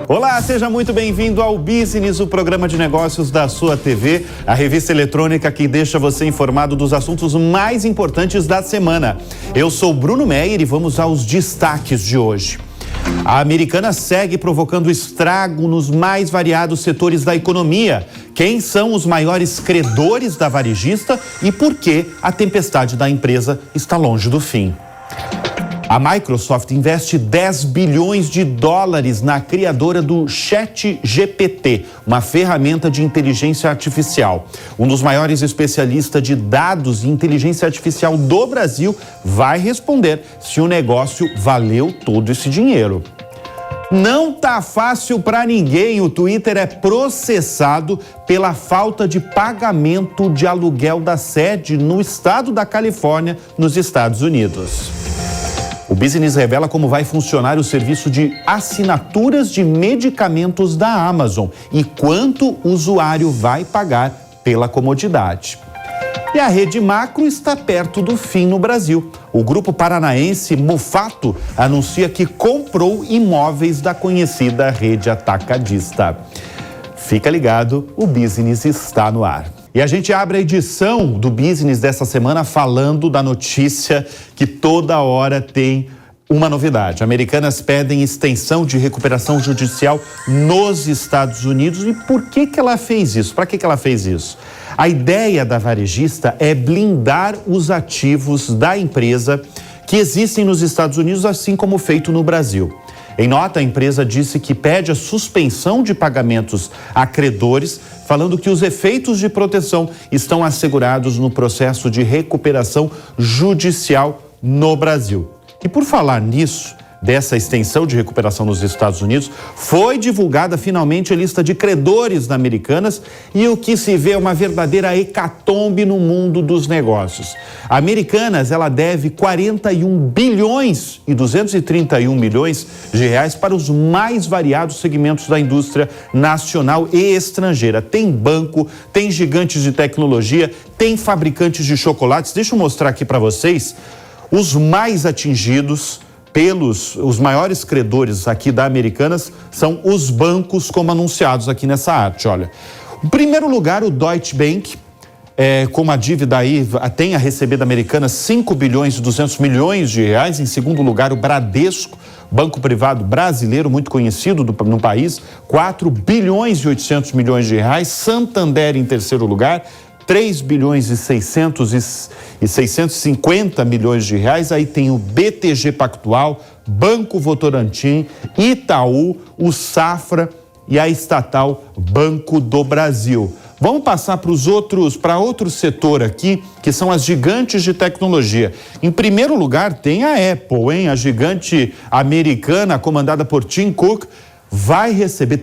Olá, seja muito bem-vindo ao Business, o programa de negócios da sua TV, a revista eletrônica que deixa você informado dos assuntos mais importantes da semana. Eu sou Bruno Meyer e vamos aos destaques de hoje. A Americanas segue provocando estrago nos mais variados setores da economia. Quem são os maiores credores da varejista e por que a tempestade da empresa está longe do fim? A Microsoft investe 10 bilhões de dólares na criadora do ChatGPT, uma ferramenta de inteligência artificial. Um dos maiores especialistas de dados e inteligência artificial do Brasil vai responder se o negócio valeu todo esse dinheiro. Não tá fácil para ninguém. O Twitter é processado pela falta de pagamento de aluguel da sede no estado da Califórnia, nos Estados Unidos. O Business revela como vai funcionar o serviço de assinaturas de medicamentos da Amazon e quanto o usuário vai pagar pela comodidade. E a rede Macro está perto do fim no Brasil. O grupo paranaense Mufato anuncia que comprou imóveis da conhecida rede atacadista. Fica ligado, o Business está no ar. E a gente abre a edição do Business dessa semana falando da notícia que toda hora tem uma novidade. Americanas pedem extensão de recuperação judicial nos Estados Unidos. E por que ela fez isso? Para que ela fez isso? A ideia da varejista é blindar os ativos da empresa que existem nos Estados Unidos, assim como feito no Brasil. Em nota, a empresa disse que pede a suspensão de pagamentos a credores, falando que os efeitos de proteção estão assegurados no processo de recuperação judicial no Brasil. E por falar nisso, dessa extensão de recuperação nos Estados Unidos, foi divulgada finalmente a lista de credores da Americanas e o que se vê é uma verdadeira hecatombe no mundo dos negócios. A Americanas, ela deve 41 bilhões e 231 milhões de reais para os mais variados segmentos da indústria nacional e estrangeira. Tem banco, tem gigantes de tecnologia, tem fabricantes de chocolates. Deixa eu mostrar aqui para vocês os mais atingidos os maiores credores aqui da Americanas são os bancos, como anunciados aqui nessa arte, olha. Em primeiro lugar, o Deutsche Bank, com uma dívida aí, tem a receber da Americanas 5 bilhões e 200 milhões de reais. Em segundo lugar, o Bradesco, banco privado brasileiro, muito conhecido no país, 4 bilhões e 800 milhões de reais. Santander em terceiro lugar, 3 bilhões e 650 milhões de reais. Aí tem o BTG Pactual, Banco Votorantim, Itaú, o Safra e a estatal Banco do Brasil. Vamos passar para outro setor aqui, que são as gigantes de tecnologia. Em primeiro lugar tem a Apple, hein? A gigante americana comandada por Tim Cook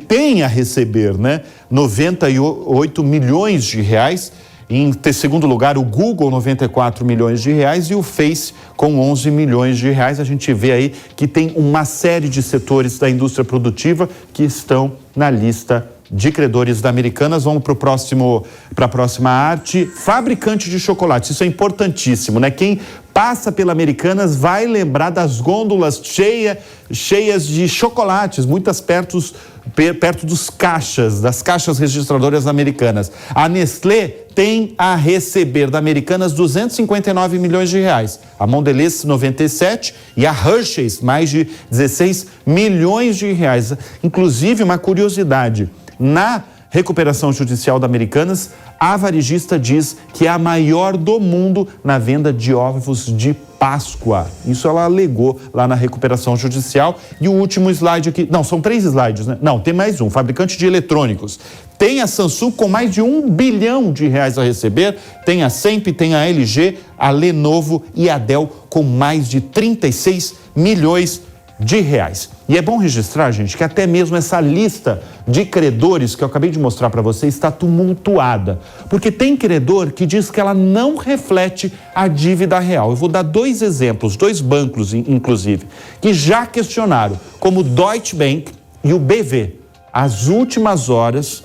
tem a receber, né? 98 milhões de reais. Em segundo lugar, o Google, 94 milhões de reais, e o Face com 11 milhões de reais. A gente vê aí que tem uma série de setores da indústria produtiva que estão na lista de credores da Americanas. Vamos para a próxima arte. Fabricante de chocolates, isso é importantíssimo, né? Quem passa pela Americanas vai lembrar das gôndolas cheias de chocolates, muitas perto das caixas registradoras americanas. A Nestlé tem a receber da Americanas 259 milhões de reais. A Mondelez, 97, e a Hershey's, mais de 16 milhões de reais. Inclusive, uma curiosidade, na recuperação judicial da Americanas, a varejista diz que é a maior do mundo na venda de ovos de Páscoa. Isso ela alegou lá na recuperação judicial. E o último slide aqui, não, são 3 slides, né? Não, tem mais um, fabricante de eletrônicos. Tem a Samsung com mais de 1 bilhão de reais a receber, tem a Semp, tem a LG, a Lenovo e a Dell com mais de 36 milhões de reais. E é bom registrar, gente, que até mesmo essa lista de credores que eu acabei de mostrar para você está tumultuada, porque tem credor que diz que ela não reflete a dívida real. Eu vou dar 2 exemplos, 2 bancos, inclusive, que já questionaram, como o Deutsche Bank e o BV. As últimas horas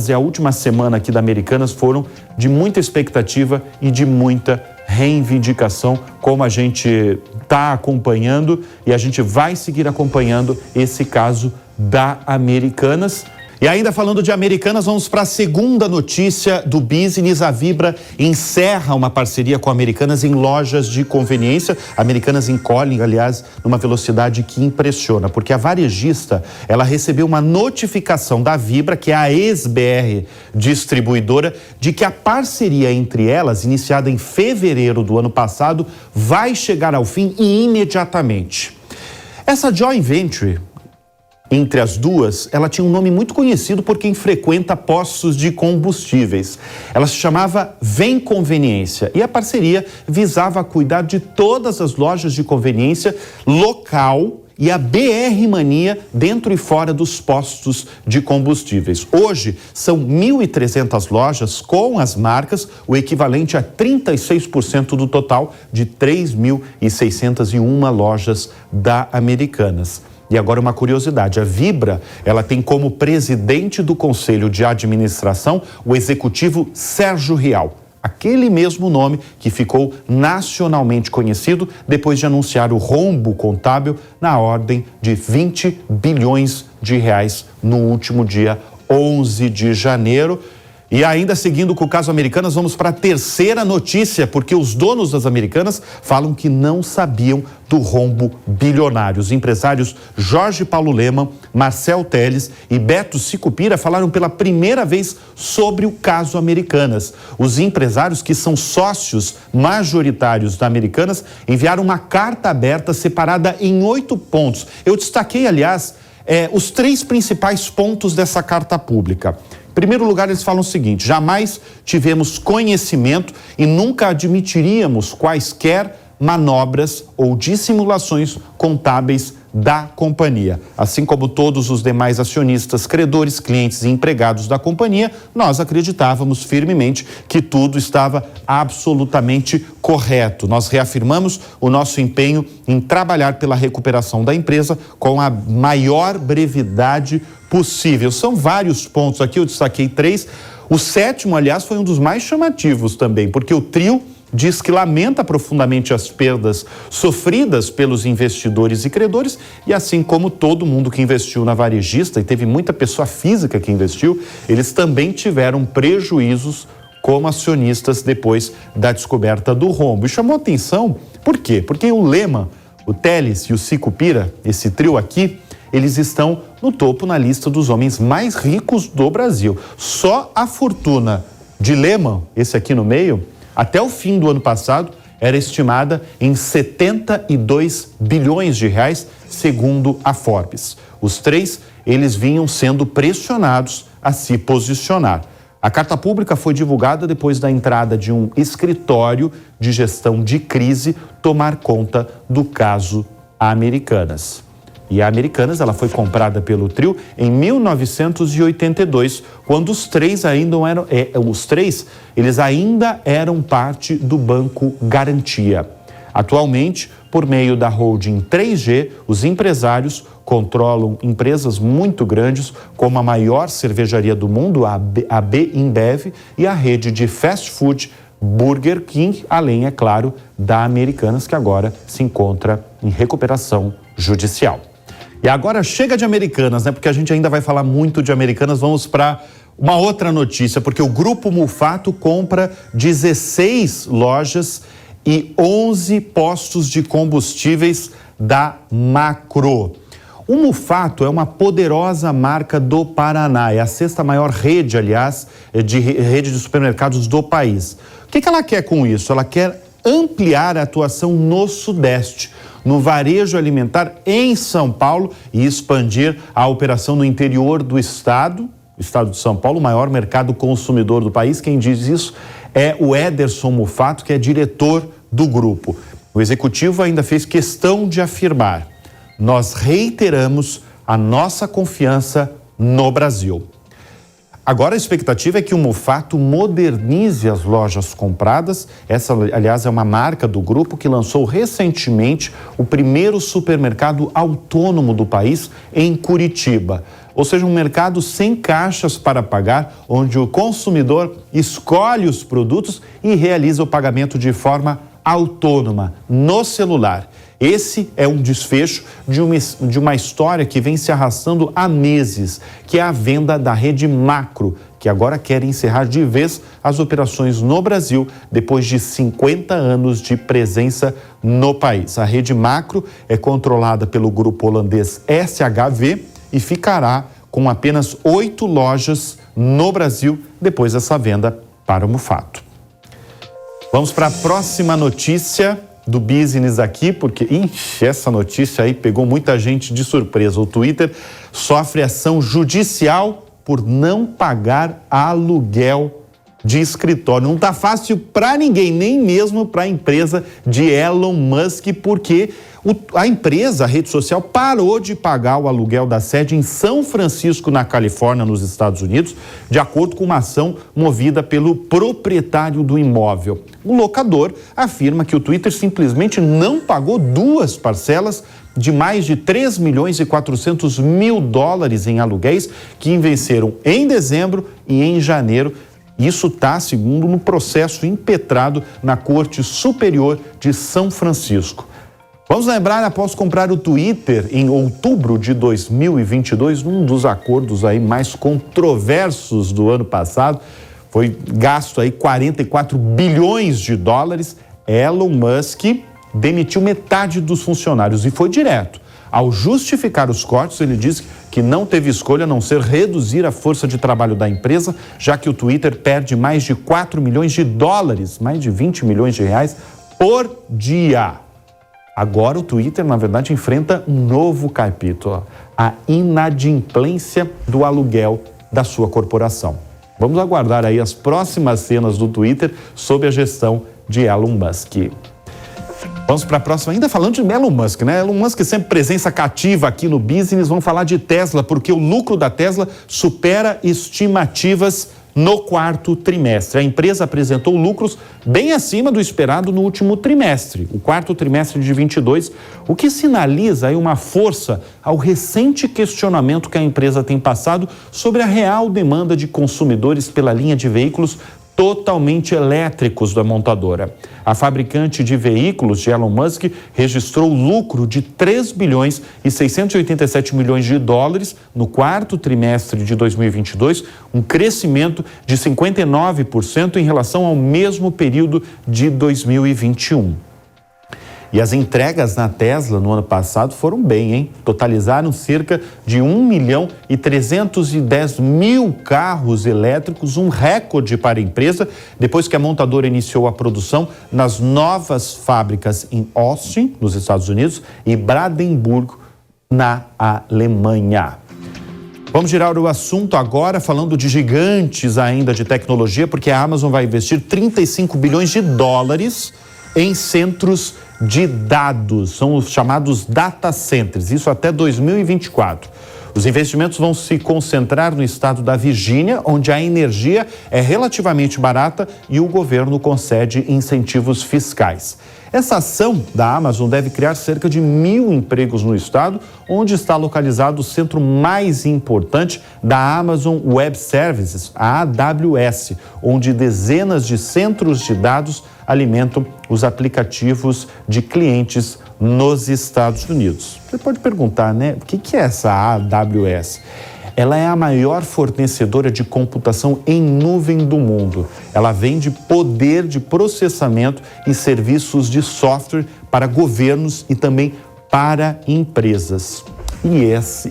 e a última semana aqui da Americanas foram de muita expectativa e de muita reivindicação, como a gente está acompanhando e a gente vai seguir acompanhando esse caso da Americanas. E ainda falando de Americanas, vamos para a segunda notícia do Business. A Vibra encerra uma parceria com a Americanas em lojas de conveniência. A Americanas encolhe, aliás, numa velocidade que impressiona, porque a varejista, ela recebeu uma notificação da Vibra, que é a ex-BR distribuidora, de que a parceria entre elas, iniciada em fevereiro do ano passado, vai chegar ao fim e imediatamente. Essa joint venture entre as duas, ela tinha um nome muito conhecido por quem frequenta postos de combustíveis. Ela se chamava Vem Conveniência e a parceria visava cuidar de todas as lojas de conveniência local e a BR Mania dentro e fora dos postos de combustíveis. Hoje, são 1.300 lojas com as marcas, o equivalente a 36% do total de 3.601 lojas da Americanas. E agora uma curiosidade, a Vibra, ela tem como presidente do Conselho de Administração o executivo Sérgio Rial, aquele mesmo nome que ficou nacionalmente conhecido depois de anunciar o rombo contábil na ordem de 20 bilhões de reais no último dia 11 de janeiro. E ainda seguindo com o caso Americanas, vamos para a terceira notícia, porque os donos das Americanas falam que não sabiam do rombo bilionário. Os empresários Jorge Paulo Lemann, Marcel Teles e Beto Sicupira falaram pela primeira vez sobre o caso Americanas. Os empresários, que são sócios majoritários da Americanas, enviaram uma carta aberta separada em 8 pontos. Eu destaquei, aliás, os 3 principais pontos dessa carta pública. Em primeiro lugar, eles falam o seguinte: jamais tivemos conhecimento e nunca admitiríamos quaisquer manobras ou dissimulações contábeis da companhia. Assim como todos os demais acionistas, credores, clientes e empregados da companhia, nós acreditávamos firmemente que tudo estava absolutamente correto. Nós reafirmamos o nosso empenho em trabalhar pela recuperação da empresa com a maior brevidade possível. São vários pontos aqui, eu destaquei 3. O 7º, aliás, foi um dos mais chamativos também, porque o trio diz que lamenta profundamente as perdas sofridas pelos investidores e credores e, assim como todo mundo que investiu na varejista, e teve muita pessoa física que investiu, eles também tiveram prejuízos como acionistas depois da descoberta do rombo. E chamou atenção, por quê? Porque o Lemann, o Teles e o Sicupira, esse trio aqui, eles estão no topo na lista dos homens mais ricos do Brasil. Só a fortuna de Lemann, esse aqui no meio, até o fim do ano passado, era estimada em 72 bilhões de reais, segundo a Forbes. Os 3, eles vinham sendo pressionados a se posicionar. A carta pública foi divulgada depois da entrada de um escritório de gestão de crise tomar conta do caso Americanas. E a Americanas, ela foi comprada pelo trio em 1982, quando os 3 ainda eram, eles ainda eram parte do Banco Garantia. Atualmente, por meio da holding 3G, os empresários controlam empresas muito grandes, como a maior cervejaria do mundo, a AB InBev, e a rede de fast food Burger King, além, é claro, da Americanas, que agora se encontra em recuperação judicial. E agora chega de Americanas, né? Porque a gente ainda vai falar muito de Americanas. Vamos para uma outra notícia, porque o Grupo Mufato compra 16 lojas e 11 postos de combustíveis da Macro. O Mufato é uma poderosa marca do Paraná, é a 6ª maior rede, aliás, rede de supermercados do país. O que ela quer com isso? Ela quer ampliar a atuação no Sudeste, no varejo alimentar em São Paulo e expandir a operação no interior do estado de São Paulo, o maior mercado consumidor do país. Quem diz isso é o Ederson Mufato, que é diretor do grupo. O executivo ainda fez questão de afirmar: nós reiteramos a nossa confiança no Brasil. Agora a expectativa é que o Mufato modernize as lojas compradas. Essa, aliás, é uma marca do grupo que lançou recentemente o primeiro supermercado autônomo do país em Curitiba. Ou seja, um mercado sem caixas para pagar, onde o consumidor escolhe os produtos e realiza o pagamento de forma autônoma no celular. Esse é um desfecho de uma história que vem se arrastando há meses, que é a venda da Rede Macro, que agora quer encerrar de vez as operações no Brasil, depois de 50 anos de presença no país. A Rede Macro é controlada pelo grupo holandês SHV e ficará com apenas 8 lojas no Brasil, depois dessa venda para o Mufato. Vamos para a próxima notícia do business aqui, porque essa notícia aí pegou muita gente de surpresa. O Twitter sofre ação judicial por não pagar aluguel de escritório. Não está fácil para ninguém, nem mesmo para a empresa de Elon Musk, porque a empresa, a rede social, parou de pagar o aluguel da sede em São Francisco, na Califórnia, nos Estados Unidos, de acordo com uma ação movida pelo proprietário do imóvel. O locador afirma que o Twitter simplesmente não pagou 2 parcelas de mais de 3 milhões e 400 mil dólares em aluguéis que venceram em dezembro e em janeiro. Isso está, segundo, no processo impetrado na Corte Superior de São Francisco. Vamos lembrar, após comprar o Twitter em outubro de 2022, um dos acordos aí mais controversos do ano passado, foi gasto aí 44 bilhões de dólares. Elon Musk demitiu metade dos funcionários e foi direto. Ao justificar os cortes, ele disse que não teve escolha a não ser reduzir a força de trabalho da empresa, já que o Twitter perde mais de 4 milhões de dólares, mais de 20 milhões de reais por dia. Agora o Twitter, na verdade, enfrenta um novo capítulo, a inadimplência do aluguel da sua corporação. Vamos aguardar aí as próximas cenas do Twitter sob a gestão de Elon Musk. Vamos para a próxima, ainda falando de Elon Musk, né? Elon Musk sempre presença cativa aqui no business. Vamos falar de Tesla, porque o lucro da Tesla supera estimativas no quarto trimestre. A empresa apresentou lucros bem acima do esperado no último trimestre, o quarto trimestre de 22, o que sinaliza aí uma força ao recente questionamento que a empresa tem passado sobre a real demanda de consumidores pela linha de veículos totalmente elétricos da montadora. A fabricante de veículos de Elon Musk registrou lucro de 3 bilhões e 687 milhões de dólares no quarto trimestre de 2022, um crescimento de 59% em relação ao mesmo período de 2021. E as entregas na Tesla no ano passado foram bem, hein? Totalizaram cerca de 1 milhão e 310 mil carros elétricos, um recorde para a empresa, depois que a montadora iniciou a produção nas novas fábricas em Austin, nos Estados Unidos, e Brandenburgo, na Alemanha. Vamos girar o assunto agora falando de gigantes ainda de tecnologia, porque a Amazon vai investir 35 bilhões de dólares em centros de dados, são os chamados data centers, isso até 2024. Os investimentos vão se concentrar no estado da Virgínia, onde a energia é relativamente barata e o governo concede incentivos fiscais. Essa ação da Amazon deve criar cerca de 1.000 empregos no estado, onde está localizado o centro mais importante da Amazon Web Services, a AWS, onde dezenas de centros de dados alimentam os aplicativos de clientes nos Estados Unidos. Você pode perguntar, né? O que é essa AWS? Ela é a maior fornecedora de computação em nuvem do mundo. Ela vende poder de processamento e serviços de software para governos e também para empresas. E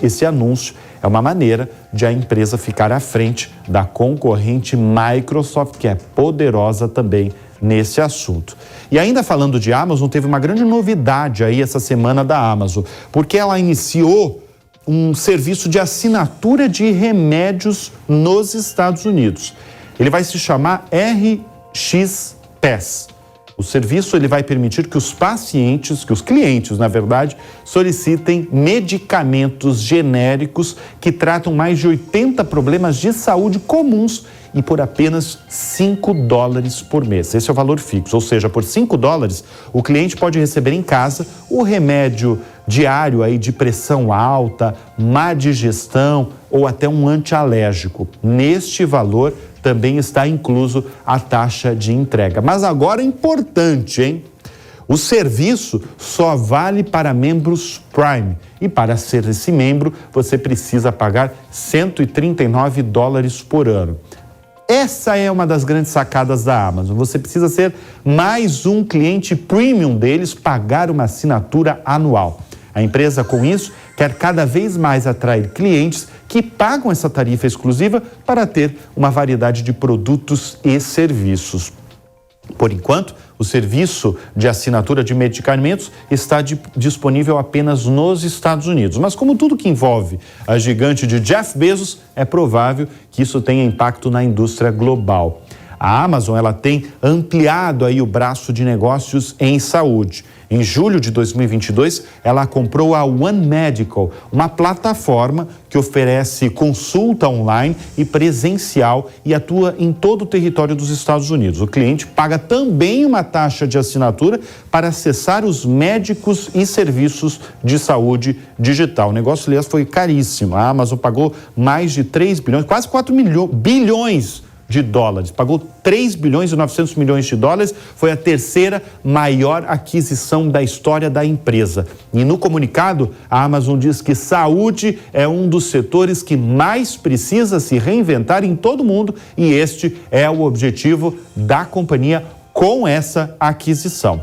esse anúncio é uma maneira de a empresa ficar à frente da concorrente Microsoft, que é poderosa também nesse assunto. E ainda falando de Amazon, teve uma grande novidade aí essa semana da Amazon, porque ela iniciou um serviço de assinatura de remédios nos Estados Unidos. Ele vai se chamar RxPass. O serviço ele vai permitir que os pacientes, que os clientes, na verdade, solicitem medicamentos genéricos que tratam mais de 80 problemas de saúde comuns e por apenas $5 por mês. Esse é o valor fixo, ou seja, por $5, o cliente pode receber em casa o remédio diário aí de pressão alta, má digestão ou até um antialérgico. Neste valor também está incluso a taxa de entrega. Mas agora é importante, hein? O serviço só vale para membros Prime e para ser esse membro você precisa pagar $139 por ano. Essa é uma das grandes sacadas da Amazon. Você precisa ser mais um cliente premium deles, pagar uma assinatura anual. A empresa, com isso, quer cada vez mais atrair clientes que pagam essa tarifa exclusiva para ter uma variedade de produtos e serviços. Por enquanto, o serviço de assinatura de medicamentos está disponível apenas nos Estados Unidos. Mas como tudo que envolve a gigante de Jeff Bezos, é provável que isso tenha impacto na indústria global. A Amazon, ela tem ampliado aí o braço de negócios em saúde. Em julho de 2022, ela comprou a One Medical, uma plataforma que oferece consulta online e presencial e atua em todo o território dos Estados Unidos. O cliente paga também uma taxa de assinatura para acessar os médicos e serviços de saúde digital. O negócio, aliás, foi caríssimo. A Amazon pagou mais de 3 bilhões, quase 4 bilhões de dólares. Pagou 3 bilhões e 900 milhões de dólares, foi a terceira maior aquisição da história da empresa. E no comunicado, a Amazon diz que saúde é um dos setores que mais precisa se reinventar em todo o mundo e este é o objetivo da companhia com essa aquisição.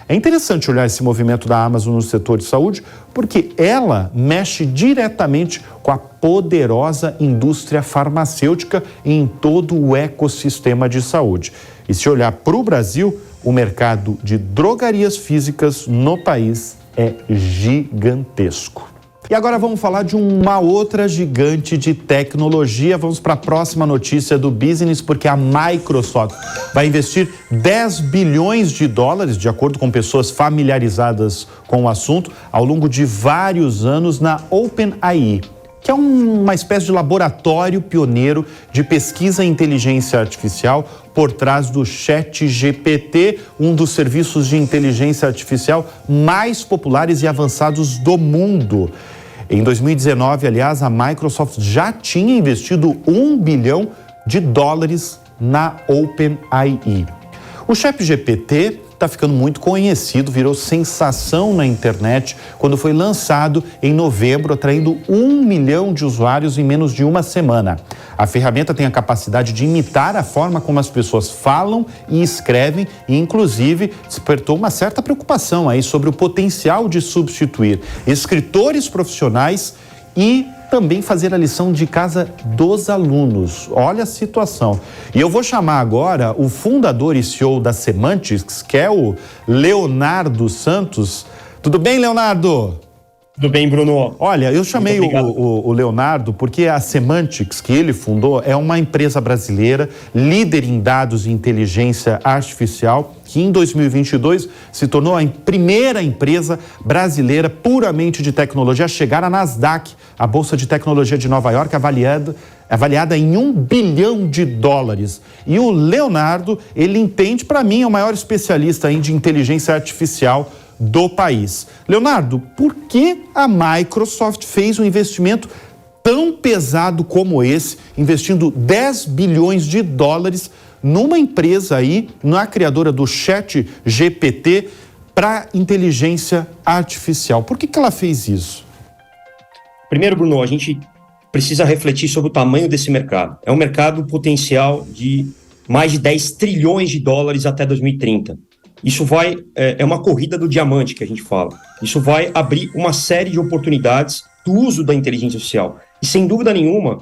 É interessante olhar esse movimento da Amazon no setor de saúde, porque ela mexe diretamente com a poderosa indústria farmacêutica em todo o ecossistema de saúde. E se olhar para o Brasil, o mercado de drogarias físicas no país é gigantesco. E agora vamos falar de uma outra gigante de tecnologia. Vamos para a próxima notícia do business, porque a Microsoft vai investir 10 bilhões de dólares, de acordo com pessoas familiarizadas com o assunto, ao longo de vários anos na OpenAI, que é uma espécie de laboratório pioneiro de pesquisa em inteligência artificial por trás do ChatGPT, um dos serviços de inteligência artificial mais populares e avançados do mundo. Em 2019, aliás, a Microsoft já tinha investido 1 bilhão de dólares na OpenAI. O ChatGPT está ficando muito conhecido, virou sensação na internet quando foi lançado em novembro, atraindo 1 milhão de usuários em menos de uma semana. A ferramenta tem a capacidade de imitar a forma como as pessoas falam e escrevem e, inclusive, despertou uma certa preocupação aí sobre o potencial de substituir escritores profissionais e também fazer a lição de casa dos alunos. Olha a situação. E eu vou chamar agora o fundador e CEO da Semantics, que é o Leonardo Santos. Tudo bem, Leonardo? Tudo bem, Bruno? Olha, eu chamei o Leonardo porque a Semantics, que ele fundou, é uma empresa brasileira, líder em dados e inteligência artificial, que em 2022 se tornou a primeira empresa brasileira puramente de tecnologia a chegar à Nasdaq, a Bolsa de Tecnologia de Nova York, avaliada em 1 bilhão de dólares. E o Leonardo, ele entende, para mim, é o maior especialista de inteligência artificial do país. Leonardo, por que a Microsoft fez um investimento tão pesado como esse, investindo 10 bilhões de dólares numa empresa aí, na criadora do ChatGPT para inteligência artificial? Por que ela fez isso? Primeiro, Bruno, a gente precisa refletir sobre o tamanho desse mercado. É um mercado potencial de mais de 10 trilhões de dólares até 2030. Isso é uma corrida do diamante que a gente fala. Isso vai abrir uma série de oportunidades do uso da inteligência artificial. E sem dúvida nenhuma,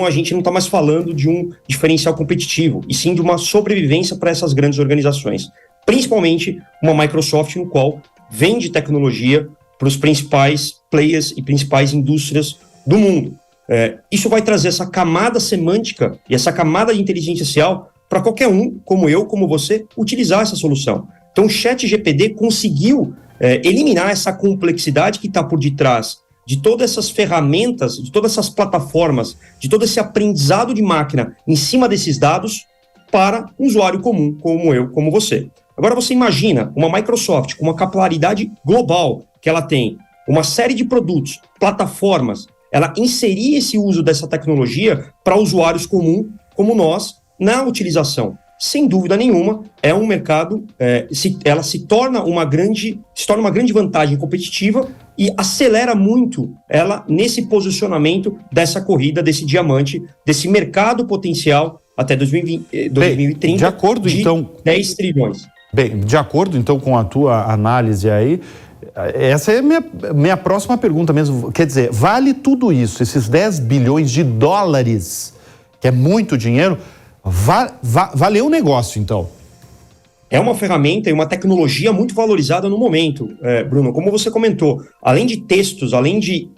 a gente não está mais falando de um diferencial competitivo, e sim de uma sobrevivência para essas grandes organizações. Principalmente uma Microsoft, no qual vende tecnologia para os principais players e principais indústrias do mundo. Isso vai trazer essa camada semântica e essa camada de inteligência artificial para qualquer um, como eu, como você, utilizar essa solução. Então, o ChatGPT conseguiu eliminar essa complexidade que está por detrás de todas essas ferramentas, de todas essas plataformas, de todo esse aprendizado de máquina em cima desses dados para um usuário comum, como eu, como você. Agora, você imagina uma Microsoft com uma capilaridade global que ela tem, uma série de produtos, plataformas, ela inserir esse uso dessa tecnologia para usuários comuns, como nós, na utilização. sem dúvida nenhuma, é um mercado, ela se torna uma grande vantagem competitiva e acelera muito ela nesse posicionamento dessa corrida, desse diamante, desse mercado potencial até 2030 de acordo, então, 10 trilhões. Bem, de acordo, então, com a tua análise aí, essa é a minha próxima pergunta mesmo. Quer dizer, vale tudo isso, esses 10 bilhões de dólares, que é muito dinheiro, valeu o negócio, então? É uma ferramenta e uma tecnologia muito valorizada no momento, Bruno. Como você comentou, além de textos, além de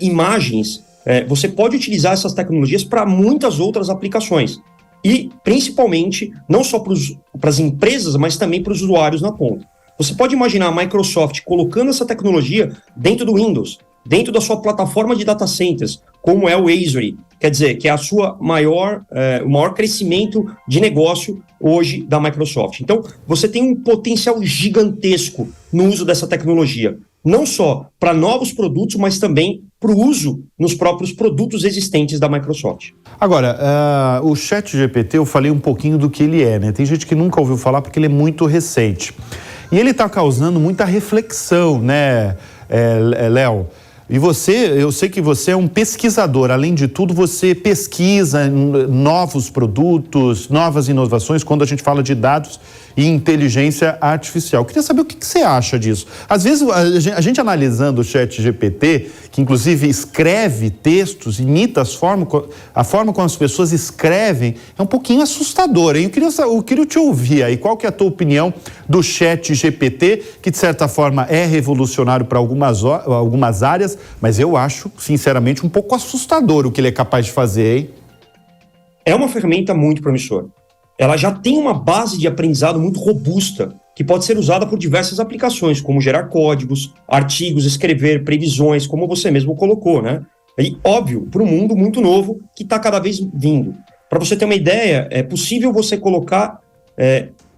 imagens, você pode utilizar essas tecnologias para muitas outras aplicações. E, principalmente, não só para as empresas, mas também para os usuários na ponta. Você pode imaginar a Microsoft colocando essa tecnologia dentro do Windows, dentro da sua plataforma de data centers, como é o Azure, quer dizer, que é o maior crescimento de negócio hoje da Microsoft. Então, você tem um potencial gigantesco no uso dessa tecnologia, não só para novos produtos, mas também para o uso nos próprios produtos existentes da Microsoft. Agora, o ChatGPT, eu falei um pouquinho do que ele é, né? Tem gente que nunca ouviu falar porque ele é muito recente. E ele está causando muita reflexão, né, Léo? E eu sei que você é um pesquisador, além de tudo, você pesquisa novos produtos, novas inovações, quando a gente fala de dados e inteligência artificial. Eu queria saber o que você acha disso. Às vezes, a gente analisando o ChatGPT, que inclusive escreve textos, imita a forma como as pessoas escrevem, é um pouquinho assustador, hein? Eu queria te ouvir aí, qual que é a tua opinião do ChatGPT, que de certa forma é revolucionário para algumas áreas, mas eu acho, sinceramente, um pouco assustador o que ele é capaz de fazer, hein? É uma ferramenta muito promissora. Ela já tem uma base de aprendizado muito robusta, que pode ser usada por diversas aplicações, como gerar códigos, artigos, escrever, previsões, como você mesmo colocou, né? E, óbvio, para um mundo muito novo que está cada vez vindo. Para você ter uma ideia, é possível você colocar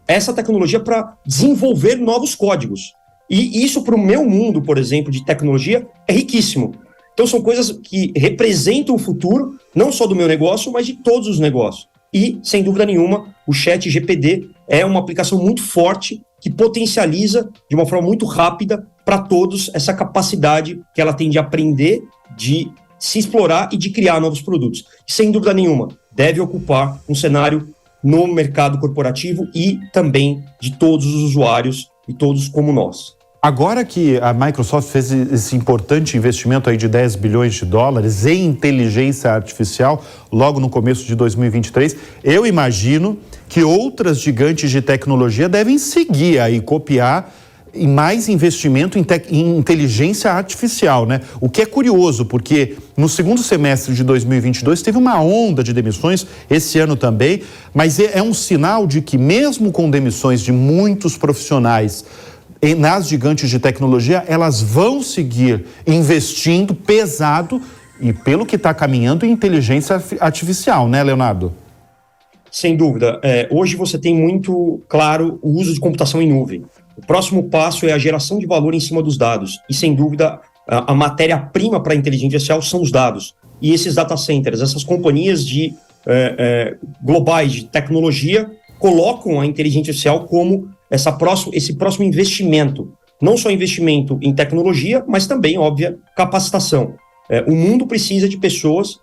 essa tecnologia para desenvolver novos códigos. E isso, para o meu mundo, por exemplo, de tecnologia, é riquíssimo. Então, são coisas que representam o futuro, não só do meu negócio, mas de todos os negócios. E, sem dúvida nenhuma, o ChatGPT é uma aplicação muito forte que potencializa de uma forma muito rápida para todos essa capacidade que ela tem de aprender, de se explorar e de criar novos produtos. E, sem dúvida nenhuma, deve ocupar um cenário no mercado corporativo e também de todos os usuários e todos como nós. Agora que a Microsoft fez esse importante investimento aí de 10 bilhões de dólares em inteligência artificial, logo no começo de 2023, eu imagino que outras gigantes de tecnologia devem seguir aí, copiar e mais investimento em inteligência artificial, né? O que é curioso, porque no segundo semestre de 2022 teve uma onda de demissões, esse ano também, mas é um sinal de que mesmo com demissões de muitos profissionais nas gigantes de tecnologia, elas vão seguir investindo pesado e pelo que está caminhando em inteligência artificial, né, Leonardo? Sem dúvida. Hoje você tem muito claro o uso de computação em nuvem. O próximo passo é a geração de valor em cima dos dados. E, sem dúvida, a matéria-prima para a inteligência artificial são os dados. E esses data centers, essas companhias globais de tecnologia, colocam a inteligência artificial como esse próximo investimento. Não só investimento em tecnologia, mas também, óbvia, capacitação. O mundo precisa de pessoas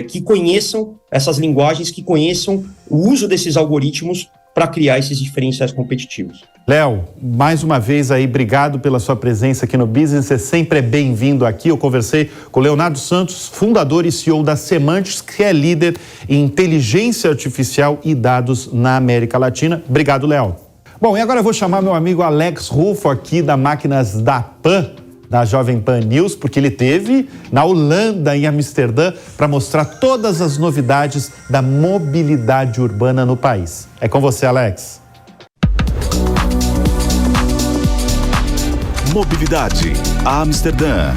que conheçam essas linguagens, que conheçam o uso desses algoritmos para criar esses diferenciais competitivos. Léo, mais uma vez aí, obrigado pela sua presença aqui no Business, você sempre é bem-vindo aqui. Eu conversei com o Leonardo Santos, fundador e CEO da Semantics, que é líder em inteligência artificial e dados na América Latina. Obrigado, Léo. Bom, e agora eu vou chamar meu amigo Alex Rufo aqui da Máquinas da Pan, da Jovem Pan News, porque ele esteve na Holanda, em Amsterdã, para mostrar todas as novidades da mobilidade urbana no país. É com você, Alex. Mobilidade Amsterdã.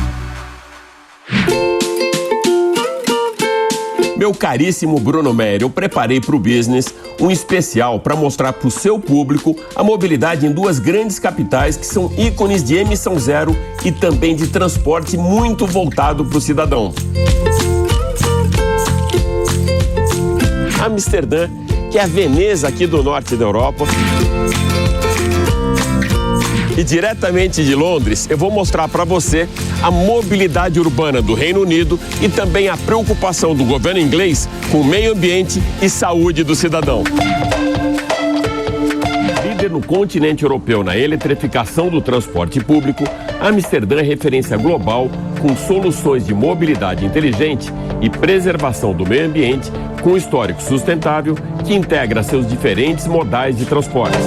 Meu caríssimo Bruno Meyer, eu preparei para o Business um especial para mostrar para o seu público a mobilidade em duas grandes capitais que são ícones de emissão zero e também de transporte muito voltado para o cidadão. Amsterdã que é a Veneza aqui do norte da Europa. E diretamente de Londres, eu vou mostrar para você a mobilidade urbana do Reino Unido e também a preocupação do governo inglês com o meio ambiente e saúde do cidadão. Líder no continente europeu na eletrificação do transporte público, Amsterdã é referência global com soluções de mobilidade inteligente e preservação do meio ambiente com histórico sustentável que integra seus diferentes modais de transporte.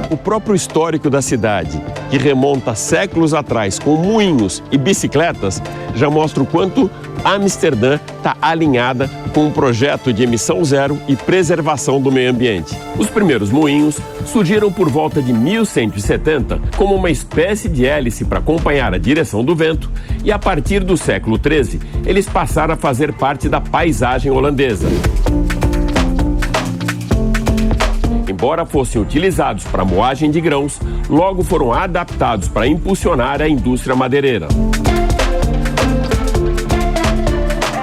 O próprio histórico da cidade, que remonta séculos atrás com moinhos e bicicletas, já mostra o quanto Amsterdã está alinhada com um projeto de emissão zero e preservação do meio ambiente. Os primeiros moinhos surgiram por volta de 1170 como uma espécie de hélice para acompanhar a direção do vento e a partir do século XIII eles passaram a fazer parte da paisagem holandesa. Embora fossem utilizados para moagem de grãos, logo foram adaptados para impulsionar a indústria madeireira.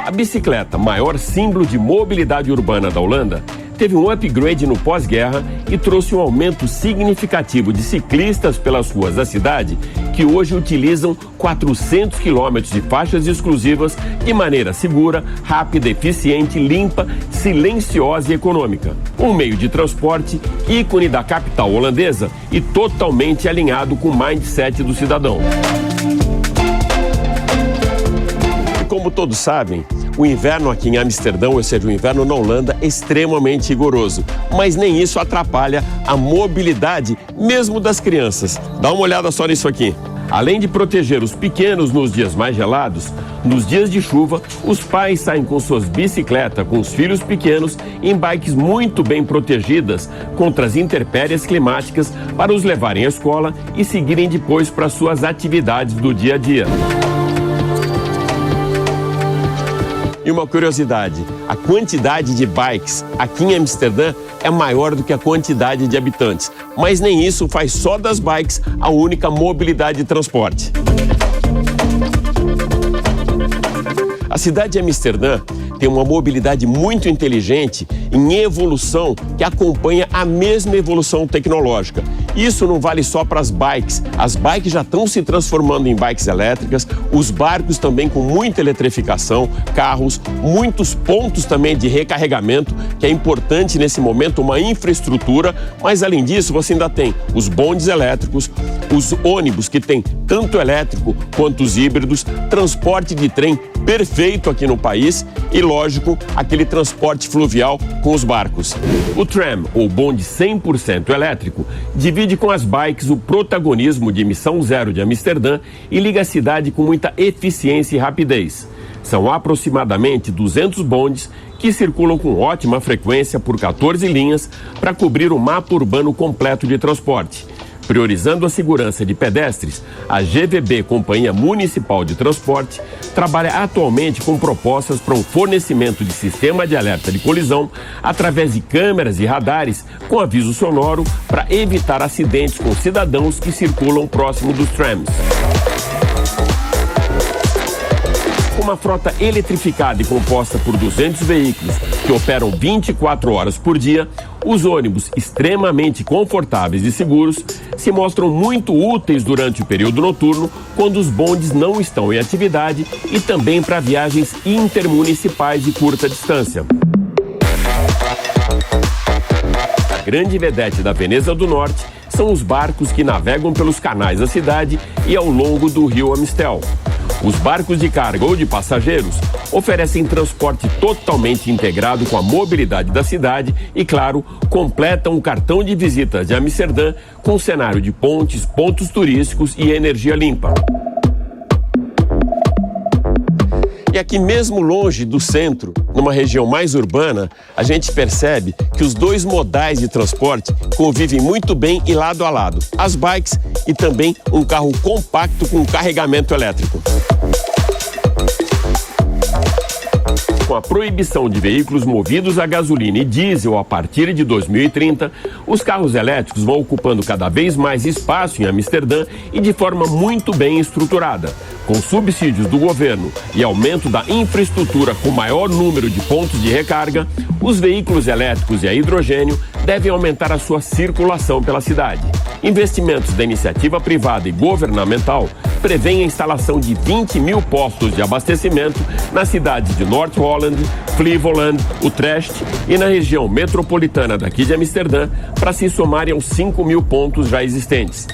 A bicicleta, maior símbolo de mobilidade urbana da Holanda, teve um upgrade no pós-guerra e trouxe um aumento significativo de ciclistas pelas ruas da cidade, que hoje utilizam 400 quilômetros de faixas exclusivas de maneira segura, rápida, eficiente, limpa, silenciosa e econômica. Um meio de transporte ícone da capital holandesa e totalmente alinhado com o mindset do cidadão. E como todos sabem, o inverno aqui em Amsterdã, ou seja, o inverno na Holanda, é extremamente rigoroso. Mas nem isso atrapalha a mobilidade, mesmo das crianças. Dá uma olhada só nisso aqui. Além de proteger os pequenos nos dias mais gelados, nos dias de chuva, os pais saem com suas bicicletas com os filhos pequenos em bikes muito bem protegidas contra as intempéries climáticas para os levarem à escola e seguirem depois para suas atividades do dia a dia. E uma curiosidade, a quantidade de bikes aqui em Amsterdã é maior do que a quantidade de habitantes. Mas nem isso faz só das bikes a única mobilidade de transporte. A cidade de Amsterdã tem uma mobilidade muito inteligente em evolução que acompanha a mesma evolução tecnológica. Isso não vale só para as bikes. As bikes já estão se transformando em bikes elétricas, os barcos também com muita eletrificação, carros, muitos pontos também de recarregamento, que é importante nesse momento, uma infraestrutura, mas além disso você ainda tem os bondes elétricos, os ônibus que tem tanto elétrico quanto os híbridos, transporte de trem perfeito aqui no país e, lógico, aquele transporte fluvial com os barcos. O tram, ou bonde 100% elétrico, divide com as bikes o protagonismo de emissão zero de Amsterdã e liga a cidade com muita eficiência e rapidez. São aproximadamente 200 bondes que circulam com ótima frequência por 14 linhas para cobrir o mapa urbano completo de transporte. Priorizando a segurança de pedestres, a GVB, Companhia Municipal de Transporte, trabalha atualmente com propostas para um fornecimento de sistema de alerta de colisão através de câmeras e radares com aviso sonoro para evitar acidentes com cidadãos que circulam próximo dos trams. Com uma frota eletrificada e composta por 200 veículos que operam 24 horas por dia, os ônibus extremamente confortáveis e seguros se mostram muito úteis durante o período noturno, quando os bondes não estão em atividade e também para viagens intermunicipais de curta distância. A grande vedete da Veneza do Norte são os barcos que navegam pelos canais da cidade e ao longo do rio Amstel. Os barcos de carga ou de passageiros oferecem transporte totalmente integrado com a mobilidade da cidade e, claro, completam o cartão de visitas de Amsterdã com cenário de pontes, pontos turísticos e energia limpa. E aqui mesmo longe do centro, numa região mais urbana, a gente percebe que os dois modais de transporte convivem muito bem e lado a lado. As bikes e também um carro compacto com carregamento elétrico. com a proibição de veículos movidos a gasolina e diesel a partir de 2030, os carros elétricos vão ocupando cada vez mais espaço em Amsterdã e de forma muito bem estruturada. Com subsídios do governo e aumento da infraestrutura com maior número de pontos de recarga, os veículos elétricos e a hidrogênio devem aumentar a sua circulação pela cidade. Investimentos da iniciativa privada e governamental prevêem a instalação de 20 mil postos de abastecimento nas cidades de North Holland, Flevoland, Utrecht e na região metropolitana daqui de Amsterdã, para se somarem aos 5 mil pontos já existentes.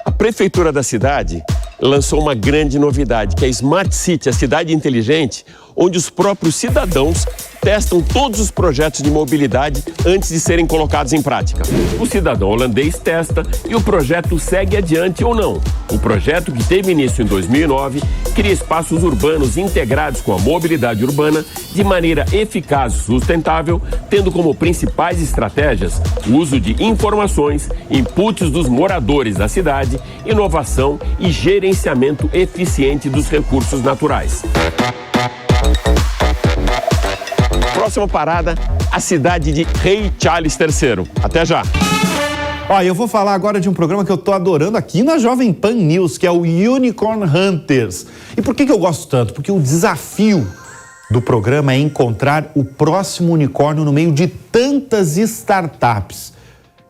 A prefeitura da cidade lançou uma grande novidade, que é a Smart City, a cidade inteligente, onde os próprios cidadãos testam todos os projetos de mobilidade antes de serem colocados em prática. O cidadão holandês testa e o projeto segue adiante ou não. O projeto, que teve início em 2009, cria espaços urbanos integrados com a mobilidade urbana de maneira eficaz e sustentável, tendo como principais estratégias o uso de informações, inputs dos moradores da cidade, inovação e gerenciamento eficiente dos recursos naturais. Próxima parada, a cidade de Rei Charles III. Até já! Ó, eu vou falar agora de um programa que eu tô adorando aqui na Jovem Pan News, que é o Unicorn Hunters. E por que eu gosto tanto? Porque o desafio do programa é encontrar o próximo unicórnio no meio de tantas startups.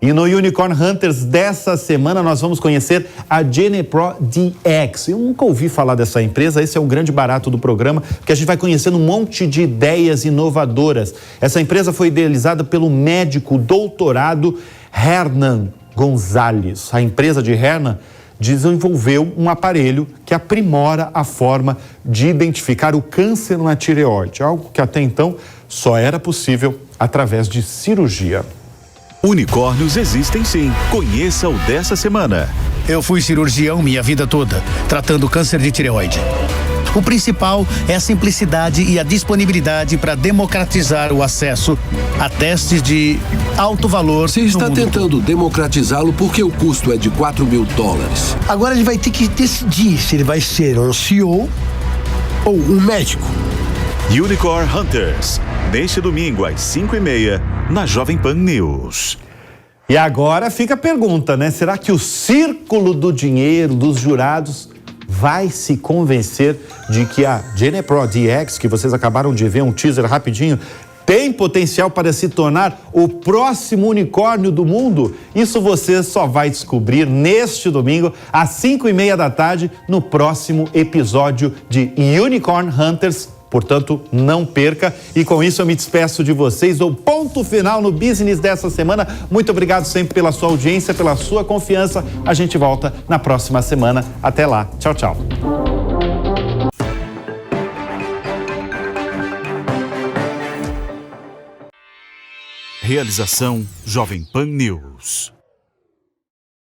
E no Unicorn Hunters dessa semana nós vamos conhecer a GenePro DX. Eu nunca ouvi falar dessa empresa, esse é o grande barato do programa, porque a gente vai conhecendo um monte de ideias inovadoras. Essa empresa foi idealizada pelo médico doutorado Hernan Gonzalez. A empresa de Hernan desenvolveu um aparelho que aprimora a forma de identificar o câncer na tireoide, algo que até então só era possível através de cirurgia. Unicórnios existem sim. Conheça o dessa semana. Eu fui cirurgião minha vida toda, tratando câncer de tireoide. O principal é a simplicidade e a disponibilidade para democratizar o acesso a testes de alto valor. Você está tentando democratizá-lo porque o custo é de $4 mil. Agora ele vai ter que decidir se ele vai ser um CEO ou um médico. Unicorn Hunters, neste domingo às 5h30, na Jovem Pan News. E agora fica a pergunta, né? Será que o círculo do dinheiro dos jurados vai se convencer de que a GenePro DX, que vocês acabaram de ver um teaser rapidinho, tem potencial para se tornar o próximo unicórnio do mundo? Isso você só vai descobrir neste domingo, às 5h30 da tarde, no próximo episódio de Unicorn Hunters. Portanto, não perca. E com isso eu me despeço de vocês. Dou ponto final no business dessa semana. Muito obrigado sempre pela sua audiência, pela sua confiança. A gente volta na próxima semana. Até lá. Tchau, tchau. Realização Jovem Pan News.